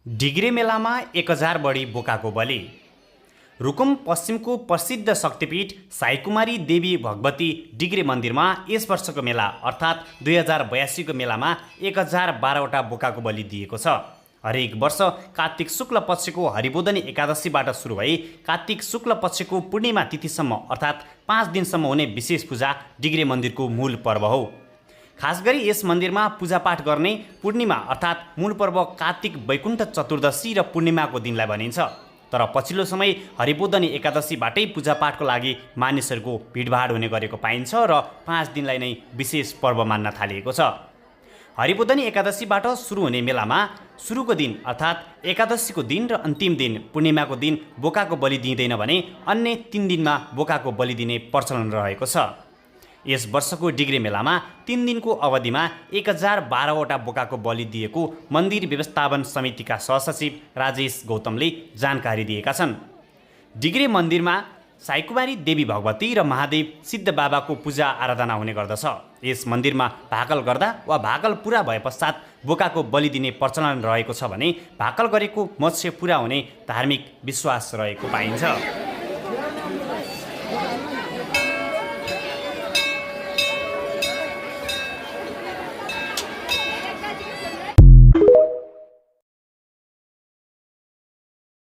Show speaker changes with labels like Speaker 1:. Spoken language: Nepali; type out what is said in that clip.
Speaker 1: डिग्रे मेलामा 1000 बढी बोकाको बलि। रुकुम पश्चिमको प्रसिद्ध शक्तिपीठ साईकुमारी देवी भगवती डिग्रे मन्दिरमा यस वर्षको मेला अर्थात् 2082को मेलामा 1012वटा बोकाको बलि दिएको छ। हरेक वर्ष कार्तिक शुक्ल पक्षको हरिबोधनी एकादशीबाट सुरु भई कार्तिक शुक्ल पक्षको पूर्णिमा तिथिसम्म अर्थात् 5 दिनसम्म हुने विशेष पूजा डिग्रे मन्दिरको मूल पर्व हो। खास गरी यस मन्दिरमा पूजापाठ गर्ने पूर्णिमा अर्थात् मूल पर्व कार्तिक वैकुण्ठ चतुर्दशी र पूर्णिमाको दिनलाई भनिन्छ। तर पछिल्लो समय हरिबोधनी एकादशीबाटै पूजापाठको लागि मानिसहरूको भिडभाड हुने गरेको पाइन्छ र 5 दिनलाई नै विशेष पर्व मान्न थालिएको छ। हरिबोधनी एकादशीबाट सुरु हुने मेलामा सुरुको दिन अर्थात् एकादशीको दिन र अन्तिम दिन पूर्णिमाको दिन बोकाको बलि दिइँदैन भने अन्य 3 दिनमा बोकाको बलि दिने प्रचलन रहेको छ। यस वर्षको डिग्रे मेलामा 3 दिनको अवधिमा 1012वटा बोकाको बलि दिएको मन्दिर व्यवस्थापन समितिका सहसचिव राजेश गौतमले जानकारी दिएका छन्। डिग्रे मन्दिरमा साईकुमारी देवी भगवती र महादेव सिद्ध बाबाको पूजा आराधना हुने गर्दछ। यस मन्दिरमा भाकल गर्दा वा भाकल पुरा भए पश्चात बोकाको बलि दिने प्रचलन रहेको छ भने भाकल गरेको मत्स्य पुरा हुने धार्मिक विश्वास रहेको पाइन्छ।